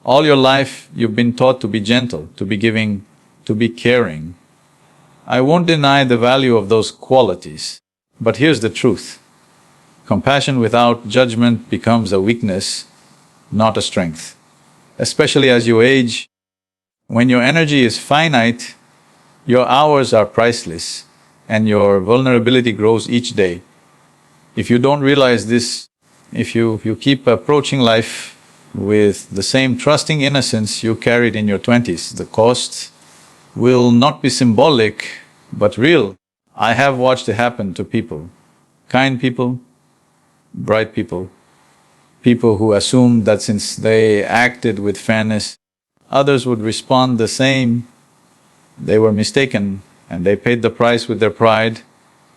All your life you've been taught to be gentle, to be giving, to be caring. I won't deny the value of those qualities, but here's the truth. Compassion without judgment becomes a weakness, not a strength. Especially as you age, when your energy is finite, your hours are priceless and your vulnerability grows each day. If you don't realize this, if you keep approaching life with the same trusting innocence you carried in your 20s, the cost will not be symbolic but real. I have watched it happen to people, kind people, bright people, people who assumed that since they acted with fairness, others would respond the same. They were mistaken and they paid the price with their pride,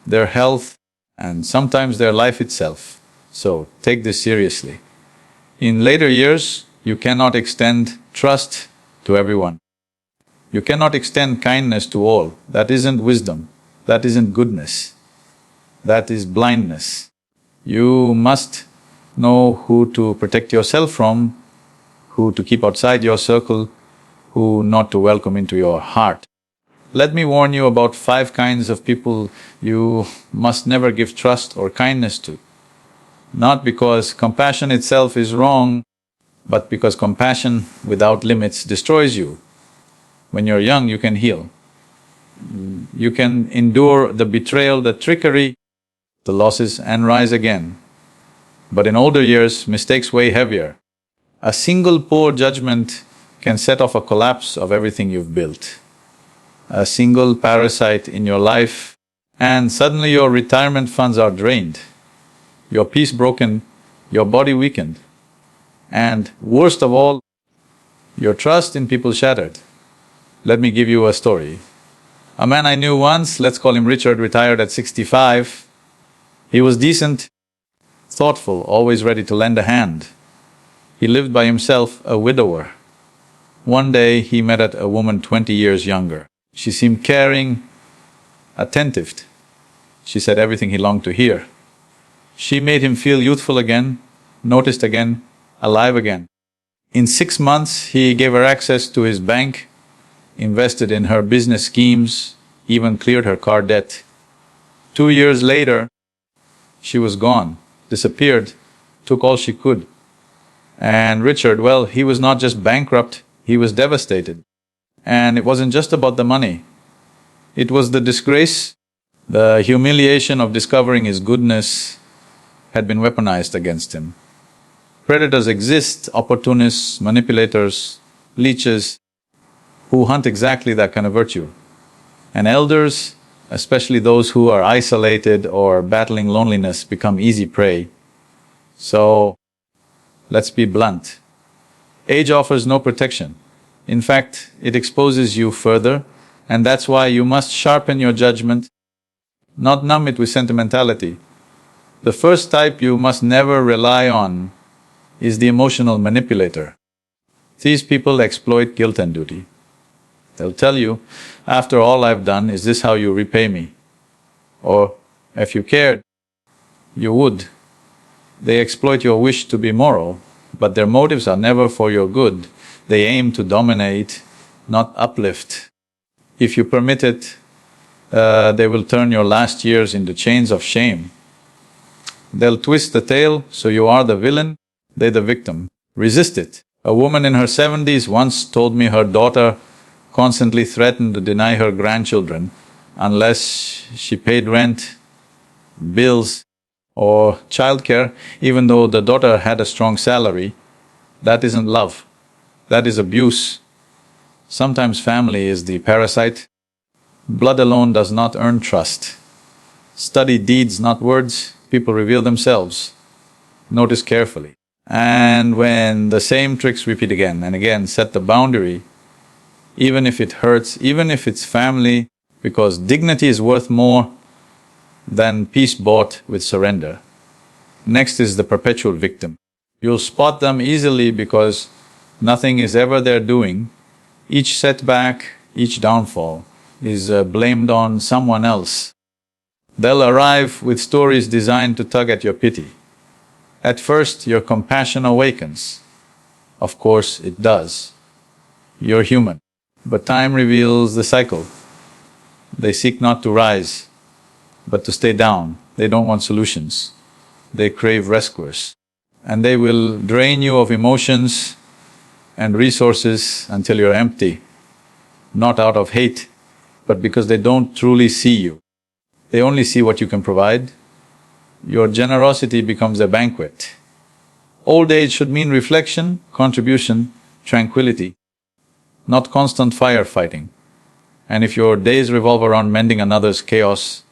their health, and sometimes their life itself. So take this seriously. In later years, you cannot extend trust to everyone. You cannot extend kindness to all. That isn't wisdom, that isn't goodness, that is blindness. You must know who to protect yourself from, who to keep outside your circle, who not to welcome into your heart. Let me warn you about 5 kinds of people you must never give trust or kindness to. Not because compassion itself is wrong, but because compassion without limits destroys you. When you're young, you can heal. You can endure the betrayal, the trickery, the losses and rise again. But in older years, mistakes weigh heavier. A single poor judgment can set off a collapse of everything you've built. A single parasite in your life, and suddenly your retirement funds are drained, your peace broken, your body weakened, and worst of all, your trust in people shattered. Let me give you a story. A man I knew once, let's call him Richard, retired at 65. He was decent, thoughtful, always ready to lend a hand. He lived by himself, a widower. One day he met a woman 20 years younger. She seemed caring, attentive. She said everything he longed to hear. She made him feel youthful again, noticed again, alive again. In 6 months, he gave her access to his bank, invested in her business schemes, even cleared her car debt. 2 years later, she was gone, disappeared, took all she could. And Richard, well, he was not just bankrupt, he was devastated. And it wasn't just about the money. It was the disgrace, the humiliation of discovering his goodness had been weaponized against him. Predators exist, opportunists, manipulators, leeches, who hunt exactly that kind of virtue. And elders, especially those who are isolated or battling loneliness, become easy prey. So, let's be blunt. Age offers no protection. In fact, it exposes you further, and that's why you must sharpen your judgment, not numb it with sentimentality. The first type you must never rely on is the emotional manipulator. These people exploit guilt and duty. They'll tell you, after all I've done, is this how you repay me? Or, if you cared, you would. They exploit your wish to be moral, but their motives are never for your good. They aim to dominate, not uplift. If you permit it, they will turn your last years into chains of shame. They'll twist the tale so you are the villain, they're the victim. Resist it. A woman in her 70s once told me her daughter constantly threatened to deny her grandchildren unless she paid rent, bills, or childcare, even though the daughter had a strong salary. That isn't love, that is abuse. Sometimes family is the parasite. Blood alone does not earn trust. Study deeds, not words. People reveal themselves. Notice carefully. And when the same tricks repeat again and again, set the boundary, even if it hurts, even if it's family, because dignity is worth more than peace bought with surrender. Next is the perpetual victim. You'll spot them easily because nothing is ever their doing. Each setback, each downfall is blamed on someone else. They'll arrive with stories designed to tug at your pity. At first, your compassion awakens. Of course it does. You're human. But time reveals the cycle. They seek not to rise, but to stay down. They don't want solutions. They crave rescuers. And they will drain you of emotions and resources until you're empty, not out of hate, but because they don't truly see you. They only see what you can provide. Your generosity becomes a banquet. Old age should mean reflection, contribution, tranquility, not constant firefighting. And if your days revolve around mending another's chaos,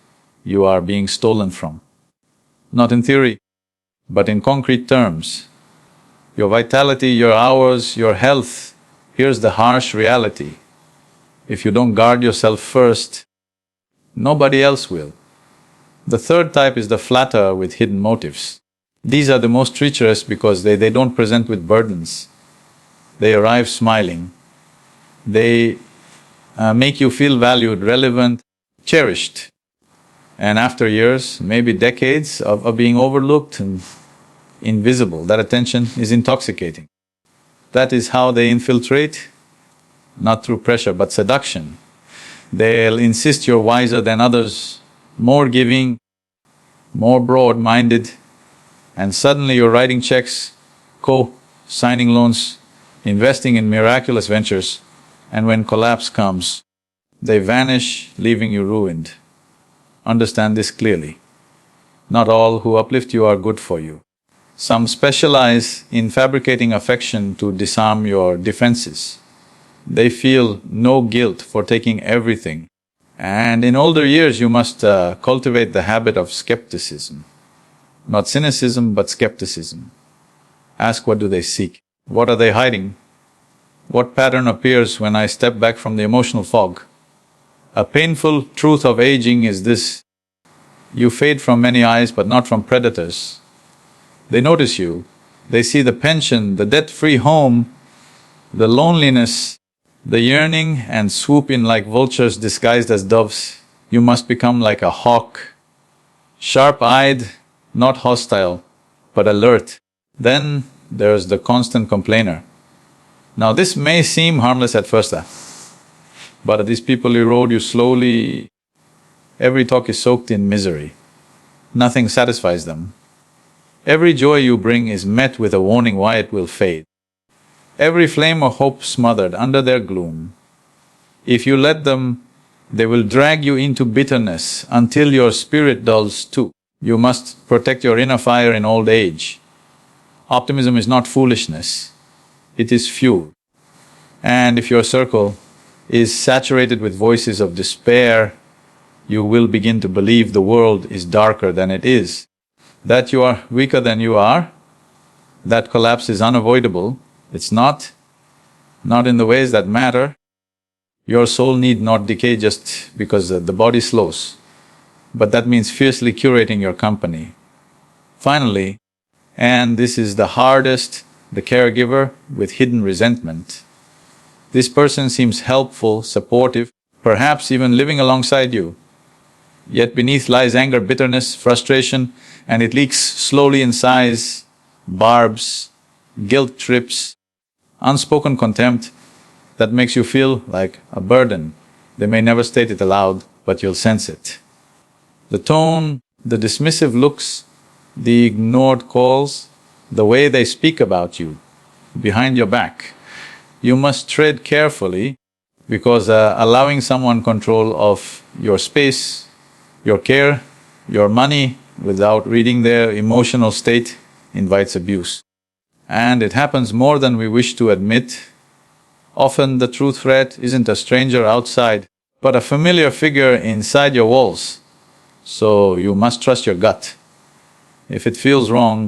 you are being stolen from. Not in theory, but in concrete terms. Your vitality, your hours, your health, here's the harsh reality. If you don't guard yourself first, nobody else will. The third type is the flatterer with hidden motives. These are the most treacherous because they don't present with burdens. They arrive smiling. They make you feel valued, relevant, cherished. And after years, maybe decades of being overlooked and invisible, that attention is intoxicating. That is how they infiltrate, not through pressure but seduction. They'll insist you're wiser than others, more giving, more broad-minded, and suddenly you're writing checks, co-signing loans, investing in miraculous ventures, and when collapse comes, they vanish, leaving you ruined. Understand this clearly. Not all who uplift you are good for you. Some specialize in fabricating affection to disarm your defenses. They feel no guilt for taking everything. And in older years, you must cultivate the habit of skepticism. Not cynicism, but skepticism. Ask, what do they seek? What are they hiding? What pattern appears when I step back from the emotional fog? A painful truth of aging is this: you fade from many eyes, but not from predators. They notice you, they see the pension, the debt-free home, the loneliness, the yearning, and swoop in like vultures disguised as doves. You must become like a hawk, sharp-eyed, not hostile, but alert. Then there's the constant complainer. Now this may seem harmless at first, but these people erode you slowly. Every talk is soaked in misery. Nothing satisfies them. Every joy you bring is met with a warning why it will fade. Every flame of hope smothered under their gloom. If you let them, they will drag you into bitterness until your spirit dulls too. You must protect your inner fire in old age. Optimism is not foolishness, it is fuel. And if your circle is saturated with voices of despair, you will begin to believe the world is darker than it is, that you are weaker than you are, that collapse is unavoidable. It's not in the ways that matter. Your soul need not decay just because the body slows, but that means fiercely curating your company. Finally, and this is the hardest, the caregiver with hidden resentment. This person seems helpful, supportive, perhaps even living alongside you. Yet beneath lies anger, bitterness, frustration, and it leaks slowly in sighs, barbs, guilt trips, unspoken contempt that makes you feel like a burden. They may never state it aloud, but you'll sense it. The tone, the dismissive looks, the ignored calls, the way they speak about you, behind your back. You must tread carefully because allowing someone control of your space, your care, your money without reading their emotional state invites abuse. And it happens more than we wish to admit. Often the true threat isn't a stranger outside, but a familiar figure inside your walls. So you must trust your gut. If it feels wrong,